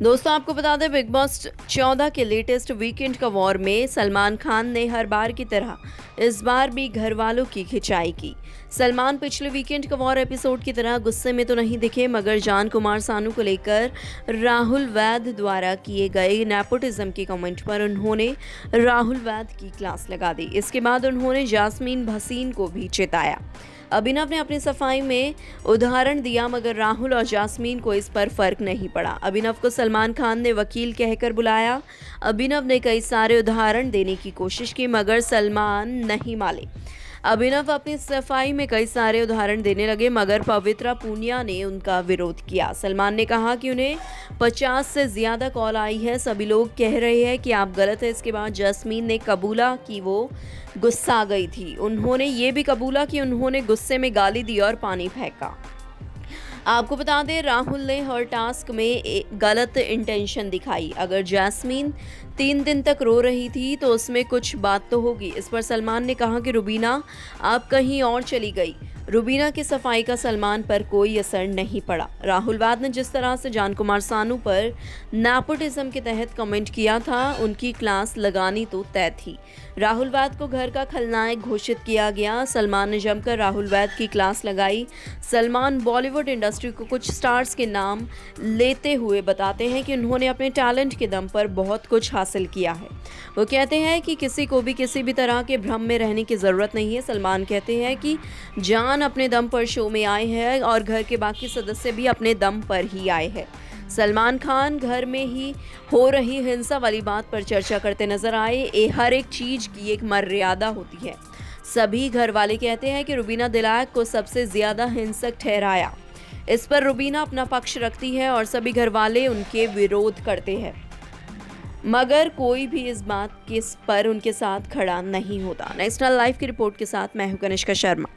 दोस्तों आपको बता दें बिग बॉस 14 के लेटेस्ट वीकेंड का वॉर में सलमान खान ने हर बार की तरह इस बार भी घर वालों की खिंचाई की। सलमान पिछले वीकेंड का वॉर एपिसोड की तरह गुस्से में तो नहीं दिखे, मगर जान कुमार सानू को लेकर राहुल वैद द्वारा किए गए नेपोटिज्म के कमेंट पर उन्होंने राहुल वैद की क्लास लगा दी। इसके बाद उन्होंने जास्मीन भसीन को भी चेताया। अभिनव ने अपनी सफाई में उदाहरण दिया, मगर राहुल और जास्मीन को इस पर फर्क नहीं पड़ा। अभिनव को सलमान खान ने वकील कहकर बुलाया। अभिनव ने कई सारे उदाहरण देने की कोशिश की, मगर सलमान नहीं माने। अभिनव अपनी सफाई में कई सारे उदाहरण देने लगे, मगर पवित्रा पूनिया ने उनका विरोध किया। सलमान ने कहा कि उन्हें 50 से ज़्यादा कॉल आई है, सभी लोग कह रहे हैं कि आप गलत हैं। इसके बाद जैस्मीन ने कबूला कि वो गुस्सा गई थी। उन्होंने ये भी कबूला कि उन्होंने गुस्से में गाली दी और पानी फेंका। आपको बता दें राहुल ने हर टास्क में गलत इंटेंशन दिखाई। अगर जैस्मीन 3 दिन तक रो रही थी तो उसमें कुछ बात तो होगी। इस पर सलमान ने कहा कि रुबीना आप कहीं और चली गई। रुबीना की सफाई का सलमान पर कोई असर नहीं पड़ा। राहुल वैद ने जिस तरह से जान कुमार सानू पर नेपोटिज्म के तहत कमेंट किया था, उनकी क्लास लगानी तो तय थी। राहुल वैद को घर का खलनायक घोषित किया गया। सलमान ने जमकर राहुल वैद की क्लास लगाई। सलमान बॉलीवुड इंडस्ट्री को कुछ स्टार्स के नाम लेते हुए बताते हैं कि उन्होंने अपने टैलेंट के दम पर बहुत कुछ हासिल किया है। वो कहते हैं कि किसी को भी किसी भी तरह के भ्रम में रहने की ज़रूरत नहीं है। सलमान कहते हैं कि जान अपने दम पर शो में आए हैं और घर के बाकी सदस्य भी अपने दम पर ही आए हैं। सलमान खान घर में ही हो रही हिंसा वाली बात पर चर्चा करते नजर आए। हर एक चीज़ की एक मर्यादा होती है। सभी घर वाले कहते हैं कि रुबीना दिलायक को सबसे ज़्यादा हिंसक ठहराया। इस पर रुबीना अपना पक्ष रखती है और सभी घर वाले उनके विरोध करते हैं, मगर कोई भी इस बात पर उनके साथ खड़ा नहीं होता। नेशनल लाइव की रिपोर्ट के साथ मैं हूं कनिष्का शर्मा।